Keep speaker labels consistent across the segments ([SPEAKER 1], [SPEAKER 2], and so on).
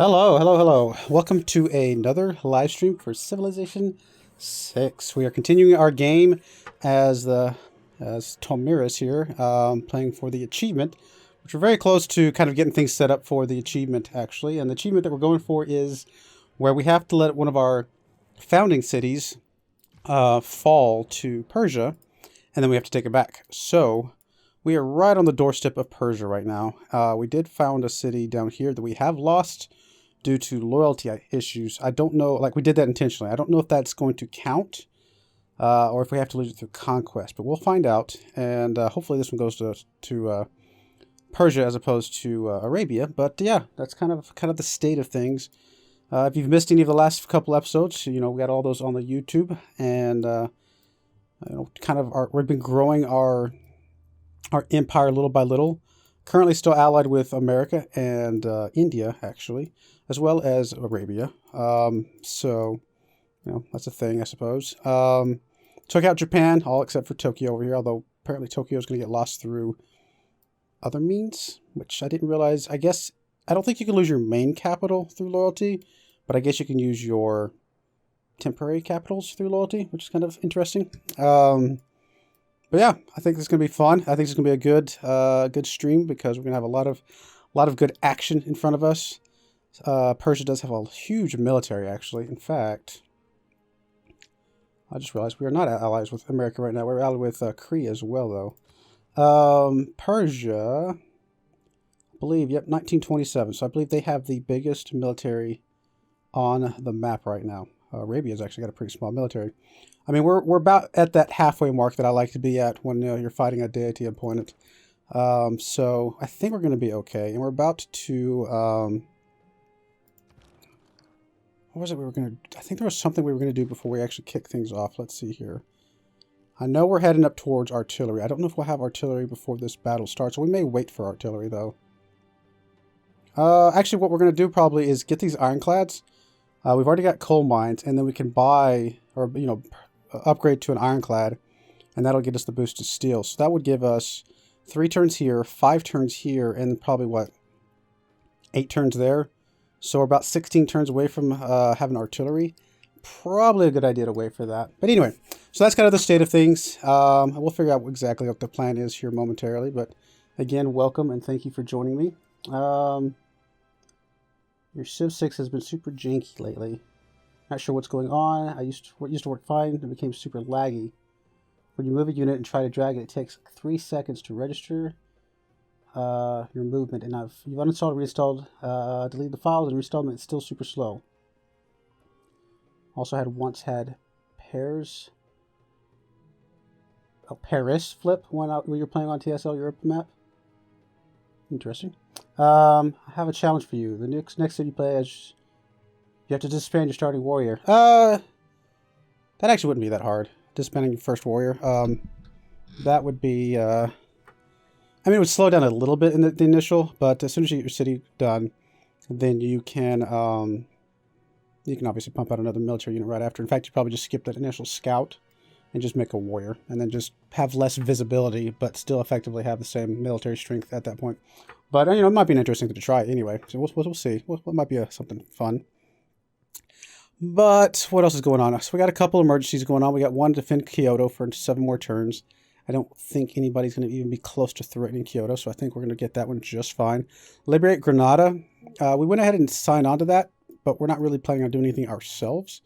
[SPEAKER 1] Hello, hello, hello. Welcome to another live stream for Civilization 6. We are continuing our game as Tomiris here, playing for the achievement, which we're very close to kind of getting things set up for the achievement, actually. And the achievement that we're going for is where we have to let one of our founding cities fall to Persia, and then we have to take it back. So we are right on the doorstep of Persia right now. We did found a city down here that we have lost due to loyalty issues. I don't know, like we did that intentionally. I don't know if that's going to count or if we have to lose it through conquest, but we'll find out. And hopefully this one goes to Persia as opposed to Arabia. But yeah, that's kind of the state of things. If you've missed any of the last couple episodes, we got all those on the YouTube, and we've been growing our empire little by little. Currently still allied with America and India, actually, as well as Arabia. So, that's a thing, I suppose. Took out Japan, all except for Tokyo over here, although apparently Tokyo is going to get lost through other means, which I didn't realize. I guess, I don't think you can lose your main capital through loyalty, but I guess you can use your temporary capitals through loyalty, which is kind of interesting. But yeah, I think this is going to be fun. I think it's going to be a good stream because we're going to have a lot of good action in front of us. Persia does have a huge military, actually. In fact, I just realized we are not allies with America right now. We're allied with Korea as well, though. Persia, I believe, yep, 1927. So I believe they have the biggest military on the map right now. Arabia's actually got a pretty small military. I mean, we're about at that halfway mark that I like to be at when you're fighting a deity opponent. So I think we're going to be okay. And we're about to... what was it we were going to... I think there was something we were going to do before we actually kick things off. Let's see here. I know we're heading up towards artillery. I don't know if we'll have artillery before this battle starts. We may wait for artillery, though. Actually, what we're going to do probably is get these ironclads. We've already got coal mines, and then we can buy, or, upgrade to an ironclad, and that'll get us the boost to steel. So that would give us 3 turns here, 5 turns here, and probably, 8 turns there. So we're about 16 turns away from having artillery. Probably a good idea to wait for that. But anyway, so that's kind of the state of things. We'll figure out exactly what the plan is here momentarily. But again, welcome, and thank you for joining me. Your Civ 6 has been super janky lately. Not sure what's going on. It used to work fine. It became super laggy. When you move a unit and try to drag it, it takes 3 seconds to register your movement. And you've uninstalled, reinstalled, deleted the files, and reinstalled them. It's still super slow. Also once had Paris flip when you're playing on TSL Europe map. Interesting. I have a challenge for you. The next city you play as, you have to disband your starting warrior. That actually wouldn't be that hard. Disbanding your first warrior. That would be, I mean, it would slow down a little bit in the initial, but as soon as you get your city done, then you can obviously pump out another military unit right after. In fact, you probably just skip that initial scout and just make a warrior, and then just have less visibility, but still effectively have the same military strength at that point. But, it might be an interesting thing to try anyway. So we'll see. What might be something fun. But what else is going on? So we got a couple emergencies going on. We got one to defend Kyoto for 7 more turns. I don't think anybody's going to even be close to threatening Kyoto, so I think we're going to get that one just fine. Liberate Granada. We went ahead and signed on to that, but we're not really planning on doing anything ourselves.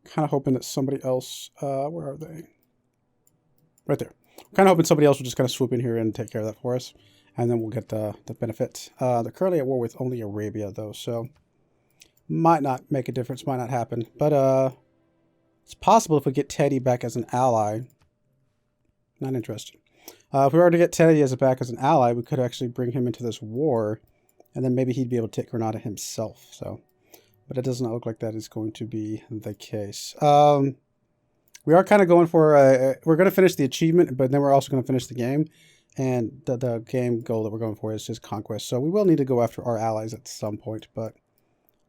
[SPEAKER 1] Kind of hoping that somebody else... where are they? Right there. Kind of hoping somebody else will just kind of swoop in here and take care of that for us. And then we'll get the benefit. They're currently at war with only Arabia, though, so might not make a difference, might not happen. But it's possible if we get Teddy back as an ally. Not interested. If we were to get Teddy back as an ally, we could actually bring him into this war, and then maybe he'd be able to take Granada himself. So, but it does not look like that is going to be the case. We are kind of going for we're going to finish the achievement, but then we're also going to finish the game. And the game goal that we're going for is just conquest. So we will need to go after our allies at some point, but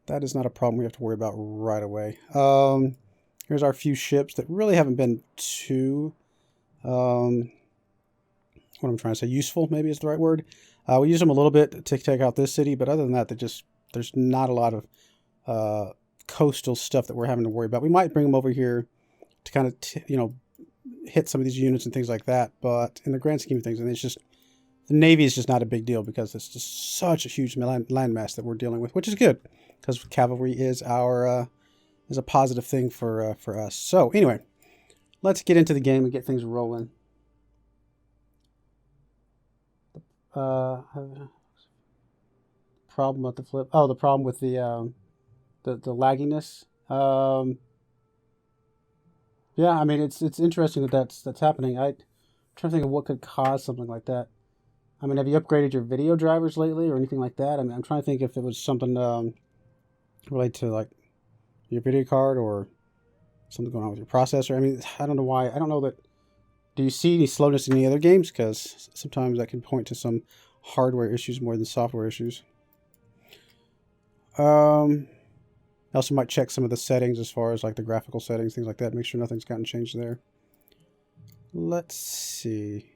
[SPEAKER 1] that is not a problem we have to worry about right away. Here's our few ships that really haven't been too, what I'm trying to say, useful maybe is the right word. We use them a little bit to take out this city, but other than that, they just there's not a lot of coastal stuff that we're having to worry about. We might bring them over here to kind of, hit some of these units and things like that. But in the grand scheme of things, and it's just, the Navy is just not a big deal because it's just such a huge landmass that we're dealing with, which is good because cavalry is our is a positive thing for us. So anyway, let's get into the game and get things rolling. Problem with the flip. Oh, the problem with the lagginess. Yeah, I mean it's interesting that's happening. I'm trying to think of what could cause something like that. I mean, have you upgraded your video drivers lately or anything like that? I mean, I'm trying to think if it was something related to like your video card or something going on with your processor. I mean, I don't know why. I don't know that. Do you see any slowness in any other games? Because sometimes that can point to some hardware issues more than software issues. I also might check some of the settings as far as like the graphical settings, things like that. Make sure nothing's gotten changed there. Let's see.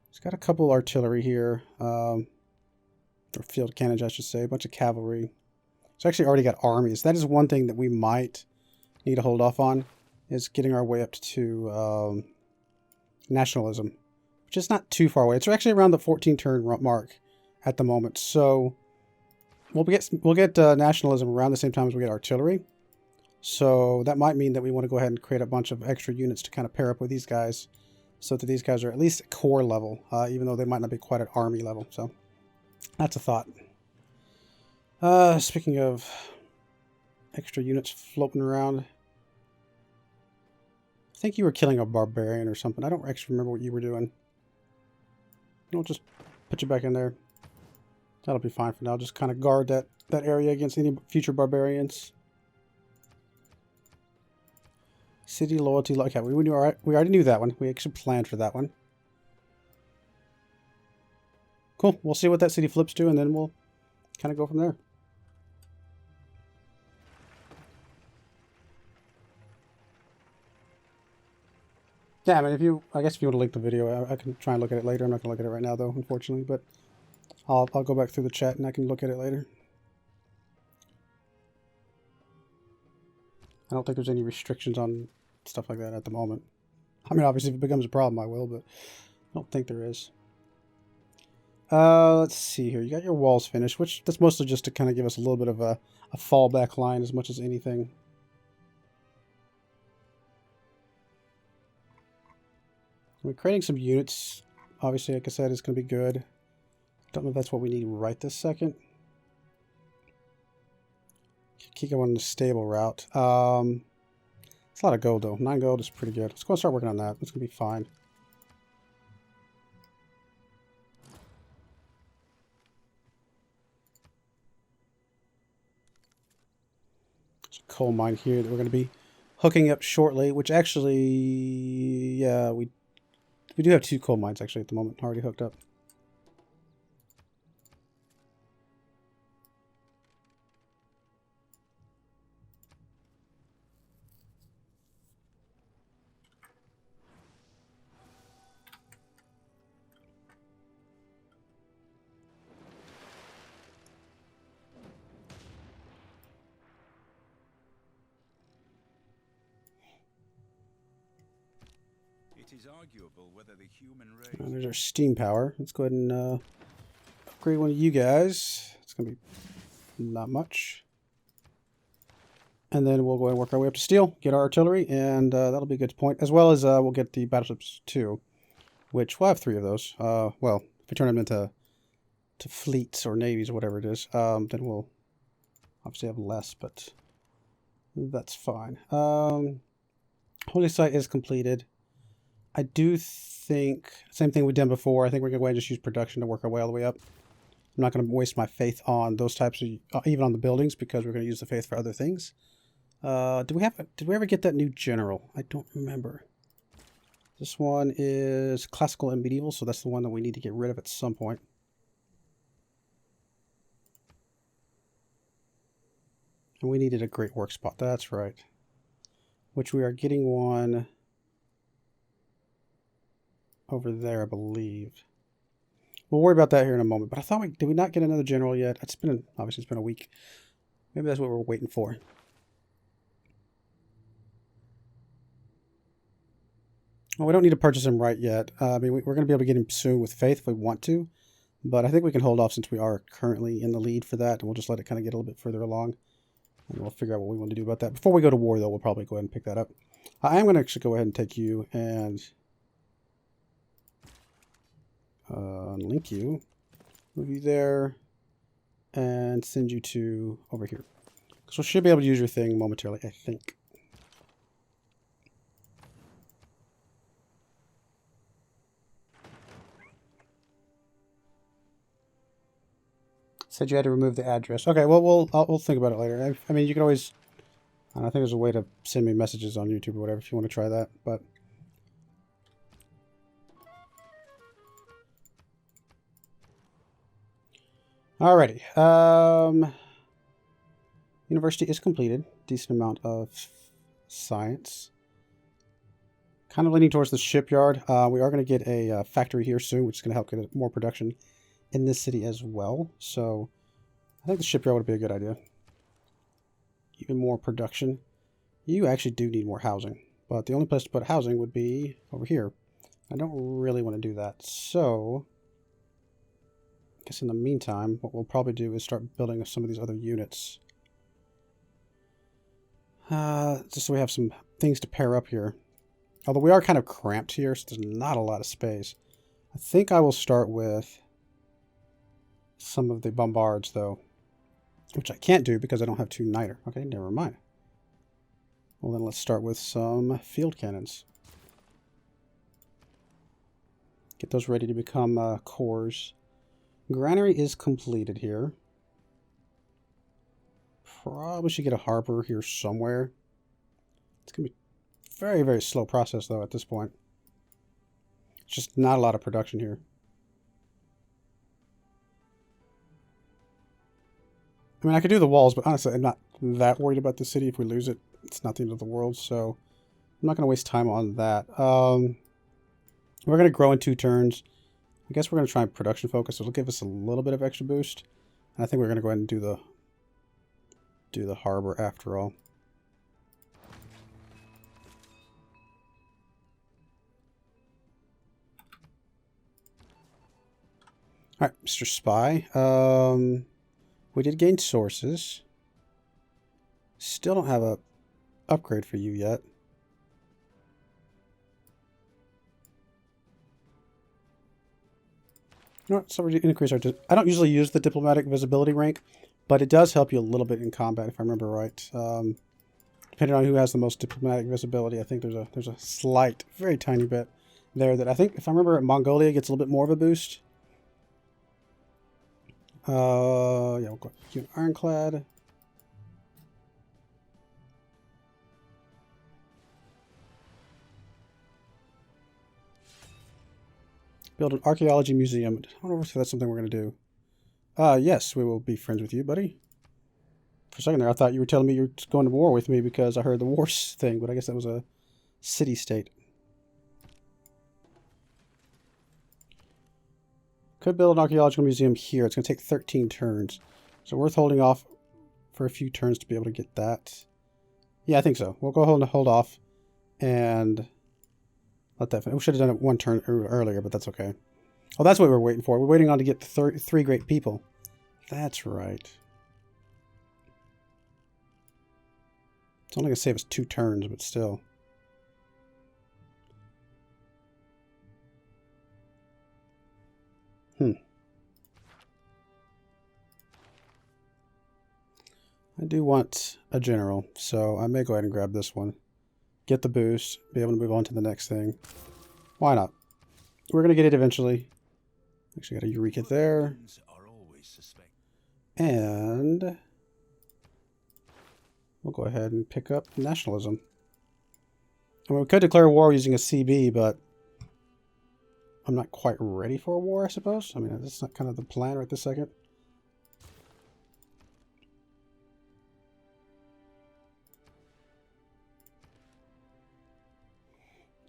[SPEAKER 1] It's got a couple artillery here, or field cannons, I should say. A bunch of cavalry. It's actually already got armies. That is one thing that we might need to hold off on, is getting our way up to nationalism, which is not too far away. It's actually around the 14 turn mark at the moment. So we'll get nationalism around the same time as we get artillery. So that might mean that we want to go ahead and create a bunch of extra units to kind of pair up with these guys, so that these guys are at least at core level, even though they might not be quite at army level. So that's a thought. Speaking of extra units floating around, I think you were killing a barbarian or something. I don't actually remember what you were doing. I'll just put you back in there. That'll be fine for now. Just kind of guard that area against any future barbarians. City loyalty. Okay, we already knew that one. We actually planned for that one. Cool. We'll see what that city flips to, and then we'll kind of go from there. Yeah, I mean, I guess if you want to link the video, I can try and look at it later. I'm not going to look at it right now, though, unfortunately, but I'll go back through the chat and I can look at it later. I don't think there's any restrictions on stuff like that at the moment. I mean, obviously, if it becomes a problem, I will, but I don't think there is. Let's see here. You got your walls finished, which that's mostly just to kind of give us a little bit of a fallback line as much as anything. We're creating some units. Obviously, like I said, it's going to be good. Don't know if that's what we need right this second. Keep going the stable route. It's a lot of gold, though. 9 gold is pretty good. Let's go and start working on that. It's going to be fine. There's a coal mine here that we're going to be hooking up shortly, which actually, yeah, we do have 2 coal mines, actually, at the moment, already hooked up.
[SPEAKER 2] It is arguable whether the human race...
[SPEAKER 1] There's our steam power. Let's go ahead and upgrade one of you guys. It's going to be not much. And then we'll go ahead and work our way up to steel, get our artillery, and that'll be a good point. As well as we'll get the battleships too, which we'll have 3 of those. Well, if we turn them into fleets or navies or whatever it is, then we'll obviously have less, but that's fine. Holy site is completed. I do think, same thing we've done before, I think we're going to go ahead and just use production to work our way all the way up. I'm not going to waste my faith on those types of, even on the buildings, because we're going to use the faith for other things. Did we ever get that new general? I don't remember. This one is classical and medieval, so that's the one that we need to get rid of at some point. And we needed a great work spot, that's right. Which we are getting one over there, I believe. We'll worry about that here in a moment. But I thought did we not get another general yet? Obviously it's been a week. Maybe that's what we're waiting for. Well, we don't need to purchase him right yet. I mean, we're going to be able to get him soon with faith if we want to. But I think we can hold off since we are currently in the lead for that. And we'll just let it kind of get a little bit further along. And we'll figure out what we want to do about that. Before we go to war, though, we'll probably go ahead and pick that up. I am going to actually go ahead and take you and link you. Move you there. And send you to over here. So we should be able to use your thing momentarily, I think. Said you had to remove the address. Okay, well, we'll think about it later. I mean, you can always... I think there's a way to send me messages on YouTube or whatever if you want to try that, but... Alrighty. University is completed. Decent amount of science. Kind of leaning towards the shipyard. We are going to get a factory here soon, which is going to help get more production in this city as well. So I think the shipyard would be a good idea. Even more production. You actually do need more housing, but the only place to put housing would be over here. I don't really want to do that. So I guess in the meantime, what we'll probably do is start building some of these other units. Just so we have some things to pair up here. Although we are kind of cramped here, so there's not a lot of space. I think I will start with some of the bombards, though. Which I can't do because I don't have 2 niter. Okay, never mind. Well, then let's start with some field cannons. Get those ready to become cores. Granary is completed here. Probably should get a harbor here somewhere. It's going to be very, very slow process, though, at this point. It's just not a lot of production here. I mean, I could do the walls, but honestly, I'm not that worried about the city. If we lose it, it's not the end of the world, so I'm not going to waste time on that. We're going to grow in 2 turns. I guess we're going to try and production focus. So it'll give us a little bit of extra boost. And I think we're going to go ahead and do the harbor after all. All right, Mr. Spy. We did gain sources. Still don't have a upgrade for you yet. You know what? So we increase our... I don't usually use the diplomatic visibility rank, but it does help you a little bit in combat, if I remember right. Depending on who has the most diplomatic visibility, I think there's a slight, very tiny bit there that I think, if I remember, Mongolia gets a little bit more of a boost. Yeah, we'll go an ironclad. Build an archaeology museum. I don't know if that's something we're going to do. Yes, we will be friends with you, buddy. For a second there, I thought you were telling me you were going to war with me because I heard the wars thing, but I guess that was a city-state. Could build an archaeological museum here. It's going to take 13 turns. So worth holding off for a few turns to be able to get that. Yeah, I think so. We'll go hold off and let that finish. We should have done it 1 turn earlier, but that's okay. Oh, that's what we're waiting for. We're waiting on to get the 3 great people. That's right. It's only going to save us 2 turns, but still. I do want a general, so I may go ahead and grab this one. Get the boost, be able to move on to the next thing. Why not? We're going to get it eventually. Actually got a Eureka there. And we'll go ahead and pick up nationalism. I mean, we could declare war using a CB, but I'm not quite ready for a war, I suppose. I mean, that's not kind of the plan right this second.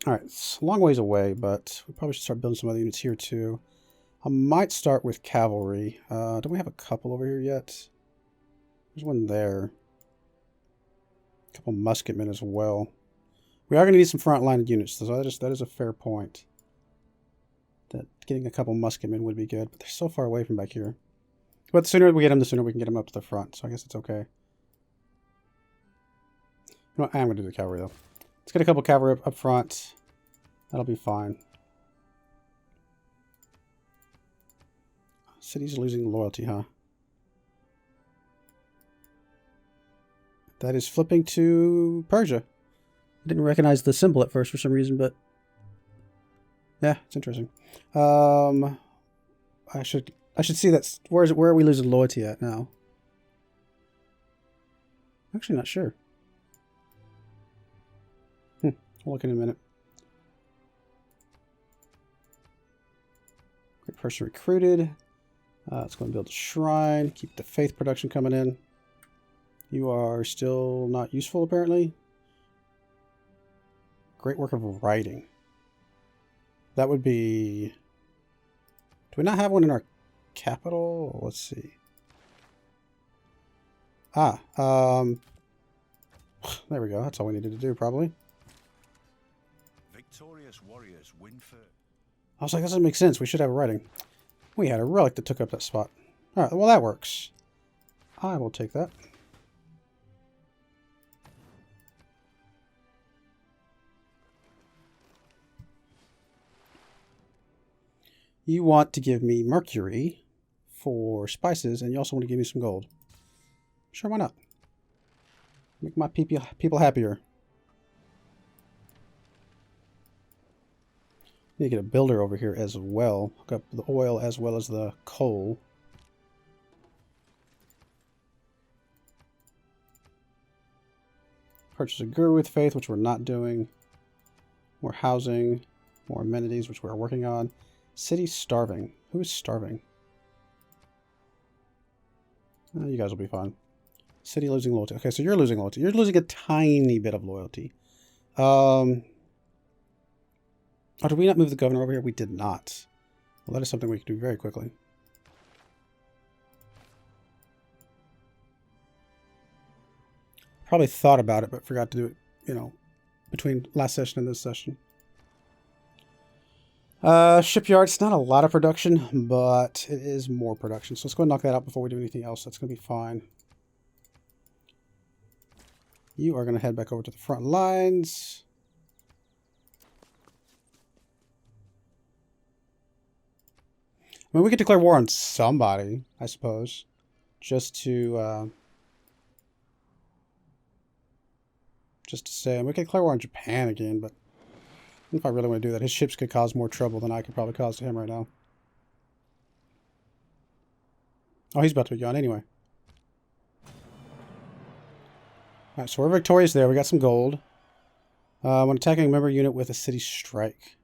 [SPEAKER 1] Alright, it's a long ways away, but we probably should start building some other units here too. I might start with cavalry. Don't we have a couple over here yet? There's one there. A couple musketmen as well. We are going to need some frontline units, so that is a fair point. That getting a couple musketmen would be good, but they're so far away from back here. But the sooner we get them, the sooner we can get them up to the front, so I guess it's okay. You know what? I am going to do the cavalry, though. Let's get a couple cavalry up front. That'll be fine. City's losing loyalty, huh? That is flipping to Persia. I didn't recognize the symbol at first for some reason, but yeah, it's interesting. I should see that. Where are we losing loyalty at now? I'm actually not sure. We'll look in a minute. Great person recruited. Let's go and build a shrine. Keep the faith production coming in. You are still not useful, apparently. Great work of writing. That would be... Do we not have one in our capital? Let's see. There we go. That's all we needed to do, probably.
[SPEAKER 2] Victorious warriors win for...
[SPEAKER 1] I was like, that doesn't make sense. We should have a writing. We had a relic that took up that spot. Alright, well that works. I will take that. You want to give me mercury for spices, and you also want to give me some gold. Sure, why not? Make my people happier. Need to get a builder over here as well. Hook up the oil as well as the coal. Purchase a guru with faith, which we're not doing. More housing, more amenities, which we're working on. City starving. Who is starving? You guys will be fine. City losing loyalty. Okay, so you're losing loyalty. You're losing a tiny bit of loyalty. Oh, did we not move the governor over here? We did not. Well, that is something we can do very quickly. Probably thought about it, but forgot to do it, you know, between last session and this session. Shipyard's not a lot of production, but it is more production. So let's go and knock that out before we do anything else. That's going to be fine. You are going to head back over to the front lines. I mean, we could declare war on somebody, I suppose, just to say. And we could declare war on Japan again, but I don't know if I really want to do that. His ships could cause more trouble than I could probably cause to him right now. Oh, he's about to be gone anyway. Alright, so we're victorious there. We got some gold. When attacking a member unit with a city strike.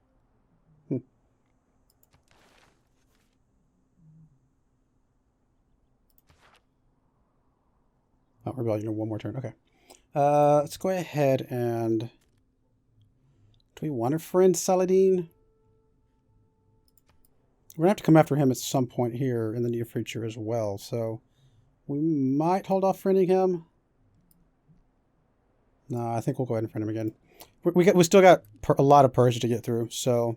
[SPEAKER 1] Oh, rebellion, one more turn. Okay. Let's go ahead and... Do we want a friend, Saladin? We're going to have to come after him at some point here in the near future as well, so... We might hold off friending him. No, I think we'll go ahead and friend him again. We still got a lot of Persia to get through, so...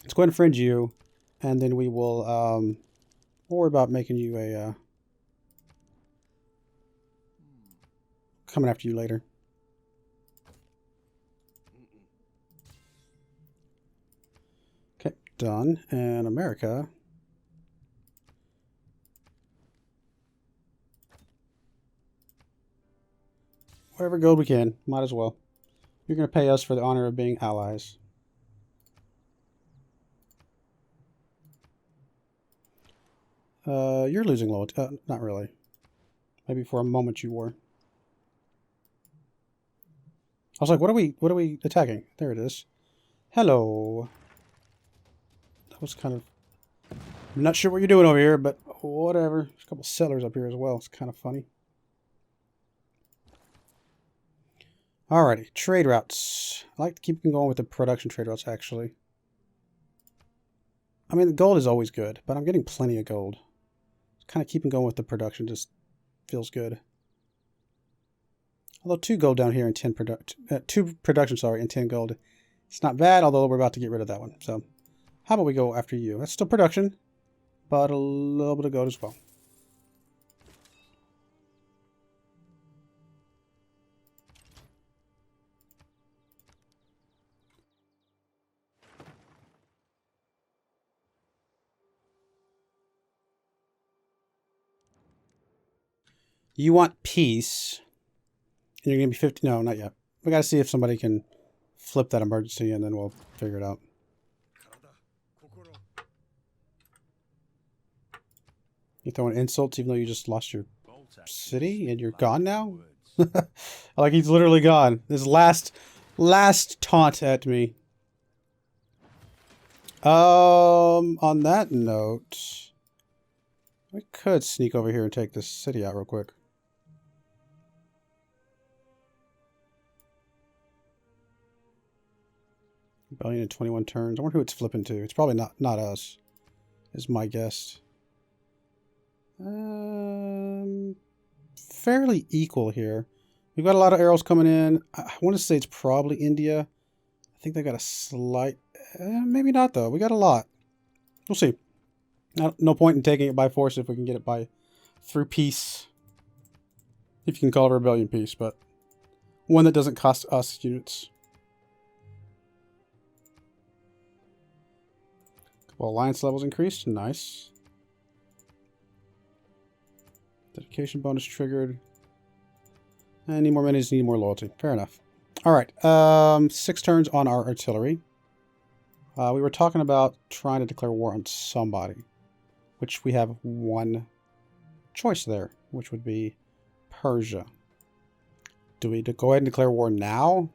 [SPEAKER 1] Let's go ahead and friend you, and then we will... we'll worry about making you a... coming after you later. Okay, done. And America. Whatever gold we can. Might as well. You're going to pay us for the honor of being allies. You're losing loyalty. Not really. Maybe for a moment you were. I was like, what are we attacking? There it is. Hello. That was kind of... I'm not sure what you're doing over here, but whatever. There's a couple settlers up here as well. It's kind of funny. Alrighty, trade routes. I like to keep going with the production trade routes, actually. I mean, the gold is always good, but I'm getting plenty of gold. Kind of keeping going with the production just feels good. Although 2 gold down here and 10 2 production, sorry, and 10 gold. It's not bad, although we're about to get rid of that one. So how about we go after you? That's still production, but a little bit of gold as well. You want peace. And you're going to be 50. No, not yet. We got to see if somebody can flip that emergency, and then we'll figure it out. You're throwing insults even though you just lost your city and you're gone now? Like he's literally gone. This last taunt at me. On that note, we could sneak over here and take this city out real quick. Rebellion in 21 turns. I wonder who it's flipping to. It's probably not us, is my guess. Fairly equal here. We've got a lot of arrows coming in. I want to say it's probably India. I think they got a slight... maybe not, though. We got a lot. We'll see. No point in taking it by force if we can get it through peace. If you can call it a rebellion peace, but one that doesn't cost us units. Couple alliance levels increased. Nice. Dedication bonus triggered. And need more minis, need more loyalty. Fair enough. Alright. 6 turns on our artillery. We were talking about trying to declare war on somebody. Which we have one choice there. Which would be Persia. Do we go ahead and declare war now?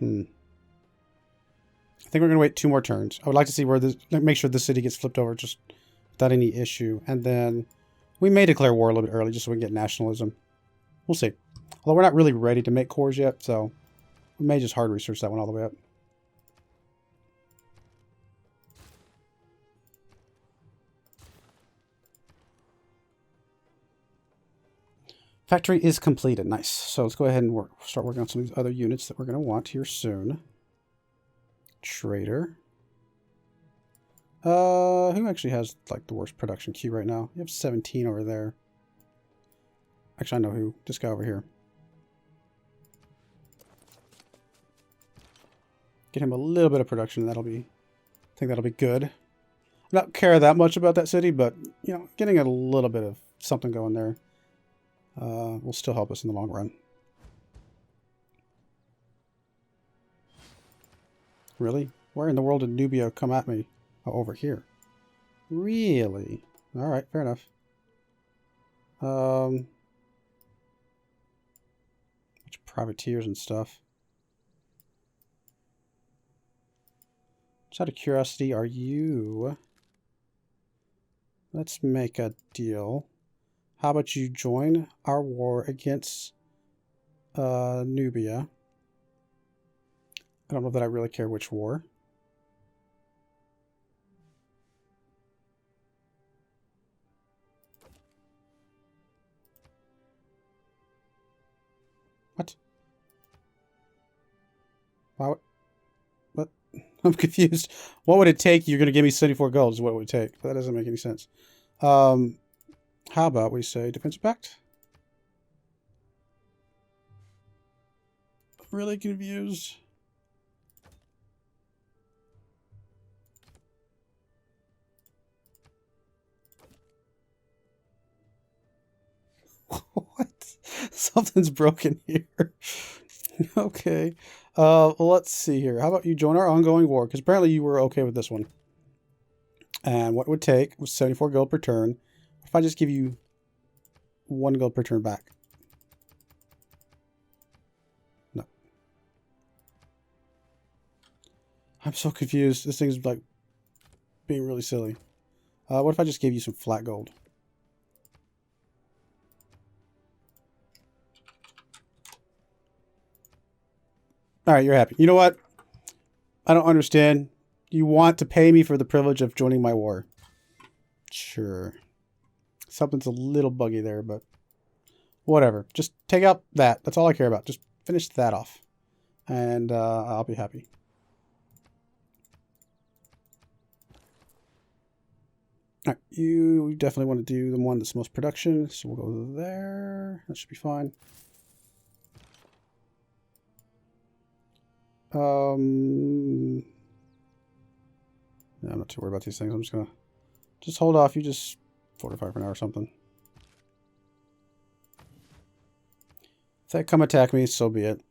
[SPEAKER 1] I think we're going to wait 2 more turns. I would like to see where this... Make sure the city gets flipped over just without any issue. And then we may declare war a little bit early just so we can get nationalism. We'll see. Although we're not really ready to make cores yet, so we may just hard research that one all the way up. Factory is completed. Nice. So let's go ahead and start working on some of these other units that we're going to want here soon. Trader. Who actually has like the worst production queue right now? You have 17 over there. Actually, I know who. This guy over here. Get him a little bit of production. I think that'll be good. I don't care that much about that city, but you know, getting a little bit of something going there will still help us in the long run. Really? Where in the world did Nubia come at me? Oh, over here. Really? Alright, fair enough. Bunch of privateers and stuff. Just out of curiosity, are you... Let's make a deal. How about you join our war against Nubia? I don't know that I really care which war. What? Why? What? I'm confused. What would it take? You're going to give me 74 gold is what it would take. That doesn't make any sense. How about we say defensive pact? Really confused. What? Something's broken here. Okay. Well, let's see here. How about you join our ongoing war? Because apparently you were okay with this one. And what it would take was 74 gold per turn. If I just give you 1 gold per turn back. No. I'm so confused. This thing's like being really silly. What if I just gave you some flat gold? Alright, you're happy. You know what? I don't understand. You want to pay me for the privilege of joining my war. Sure. Something's a little buggy there, but whatever. Just take out that. That's all I care about. Just finish that off. And I'll be happy. All right, you definitely want to do the one that's most production, so we'll go there. That should be fine. No, I'm not too worried about these things. I'm just gonna hold off. You just fortify for now or something. If they come attack me, so be it.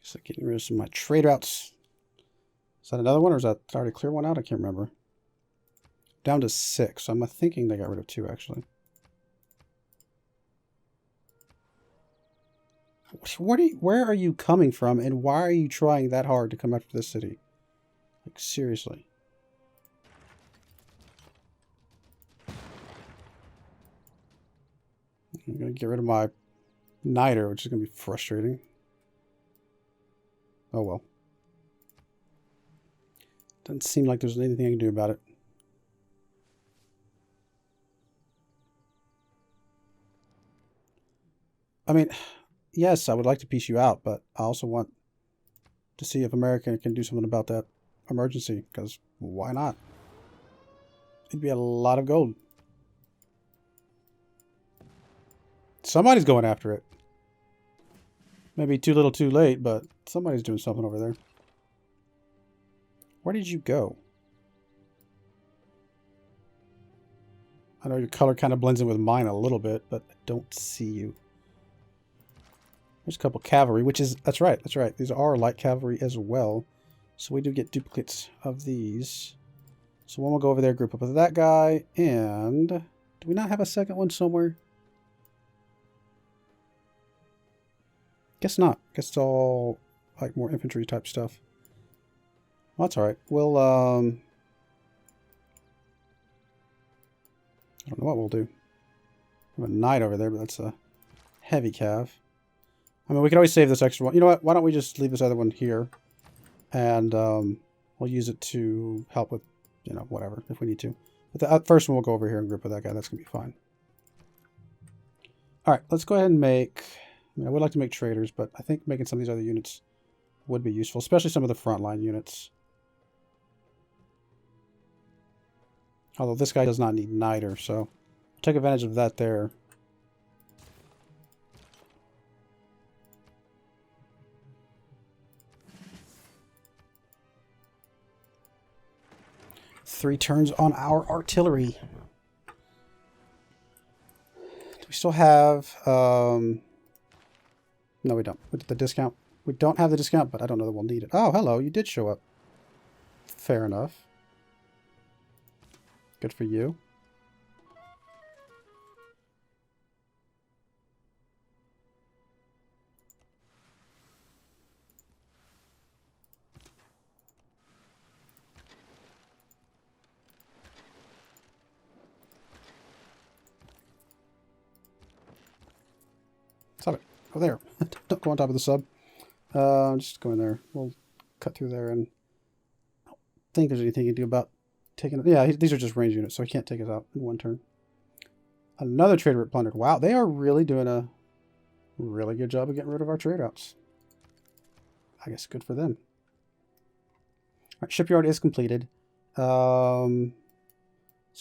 [SPEAKER 1] Just like getting rid of some of my trade routes. Is that another one, or is that did I already clear one out? I can't remember. Down to 6. I'm thinking they got rid of 2, actually. Where are you coming from, and why are you trying that hard to come after this city? Like, seriously. I'm going to get rid of my Niter, which is going to be frustrating. Oh, well. Doesn't seem like there's anything I can do about it. I mean, yes, I would like to piece you out, but I also want to see if America can do something about that emergency, because why not? It'd be a lot of gold. Somebody's going after it. Maybe too little too late, but somebody's doing something over there. Where did you go? I know your color kind of blends in with mine a little bit, but I don't see you. There's a couple cavalry, which is, that's right. These are light cavalry as well. So we do get duplicates of these. So one will go over there, group up with that guy, and do we not have a second one somewhere? Guess not. Guess it's all like more infantry type stuff. Well, that's all right. We'll I don't know what we'll do. We have a knight over there, but that's a heavy cav. I mean, we could always save this extra one. You know what? Why don't we just leave this other one here, and we'll use it to help with, you know, whatever if we need to. But the first one we'll go over here and group with that guy. That's gonna be fine. All right, let's go ahead and make. I mean, I would like to make traders, but I think making some of these other units would be useful, especially some of the frontline units. Although this guy does not need Niter, so take advantage of that there. Three turns on our artillery. Do we still have... No, we don't. With the discount. We don't have the discount, but I don't know that we'll need it. Oh, hello. You did show up. Fair enough. Good for you. Stop it. Go there. Don't go on top of the sub. Just go in there. We'll cut through there, and I don't think there's anything you can do about taking it. Yeah, these are just range units, so I can't take it out in one turn. Another trader route plundered. Wow, they are really doing a really good job of getting rid of our trade routes. I guess good for them. All right, shipyard is completed. So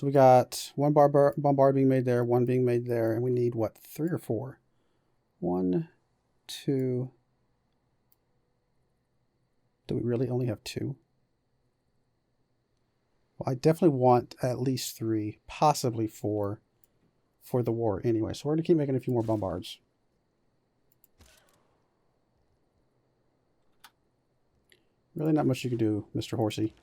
[SPEAKER 1] we got one bombard being made there, one being made there, and we need, what, 3 or 4? 1, 2. Do we really only have 2? Well, I definitely want at least 3, possibly 4 for the war anyway. So we're going to keep making a few more bombards. Really not much you can do, Mr. Horsey.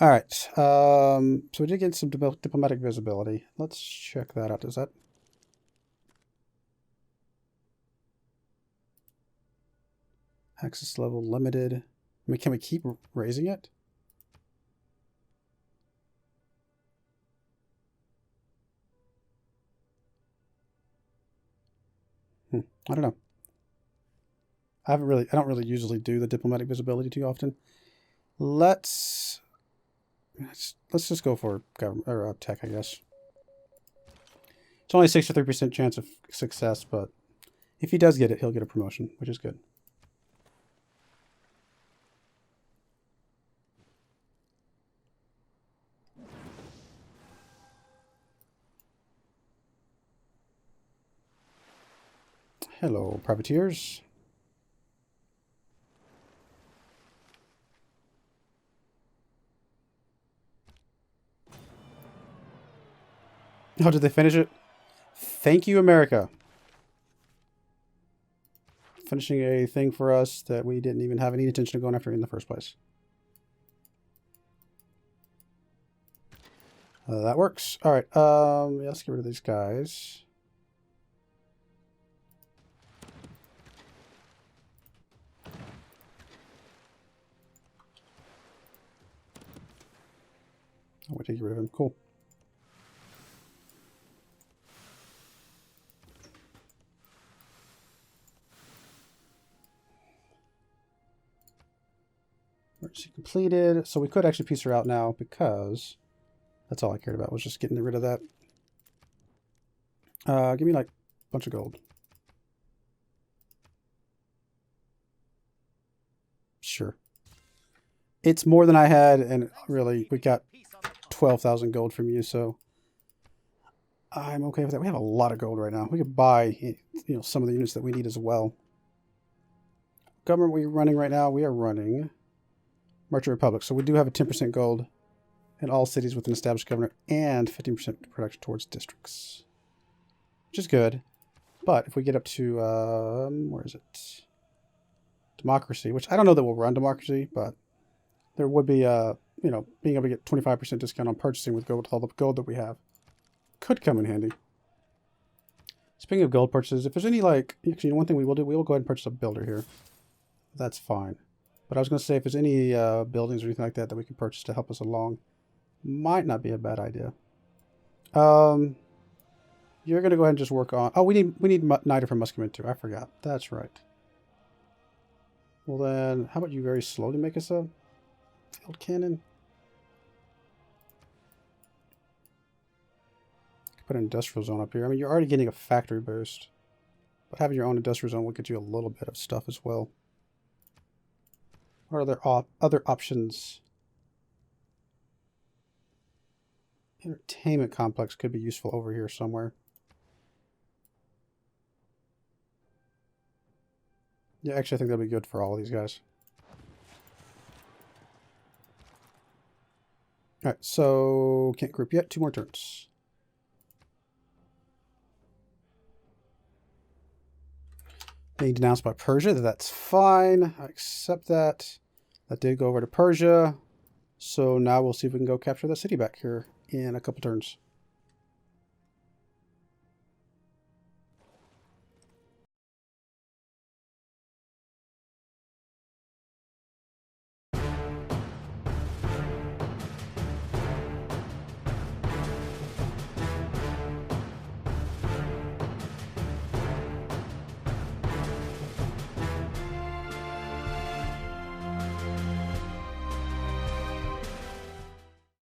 [SPEAKER 1] All right. So we did get some diplomatic visibility. Let's check that out. Does that... Access level limited. I mean, can we keep raising it? I don't know. I don't really usually do the diplomatic visibility too often. Let's just go for government or tech, I guess. It's only 63% chance of success, but if he does get it, he'll get a promotion, which is good. Hello, privateers. Oh, did they finish it? Thank you, America. Finishing a thing for us that we didn't even have any intention of going after in the first place. That works. All right. Yeah, let's get rid of these guys. Oh, we did get rid of him. Cool. Emergency completed. So we could actually piece her out now because that's all I cared about was just getting rid of that. Give me like a bunch of gold. Sure. It's more than I had, and really, we got 12,000 gold from you, so I'm okay with that. We have a lot of gold right now. We could buy, some of the units that we need as well. Government we're running right now, we are running Merchant Republic, so we do have a 10% gold in all cities with an established governor and 15% production towards districts, which is good. But if we get up to, where is it? Democracy, which I don't know that we'll run democracy, but there would be, being able to get 25% discount on purchasing with gold, all the gold that we have could come in handy. Speaking of gold purchases, if there's any, actually, one thing we will do, we will go ahead and purchase a builder here. That's fine. But I was going to say, if there's any buildings or anything like that that we can purchase to help us along, might not be a bad idea. You're going to go ahead and just work on... Oh, we need Niter from Muskemen too. I forgot. That's right. Well then, how about you very slowly make us a field cannon? Put an industrial zone up here. I mean, you're already getting a factory boost, but having your own industrial zone will get you a little bit of stuff as well. What are there other options? Entertainment complex could be useful over here somewhere. Yeah, actually, I think that'll be good for all of these guys. All right, so can't group yet. 2 more turns. Being denounced by Persia, that's fine. I accept that. That did go over to Persia. So now we'll see if we can go capture that city back here in a couple turns.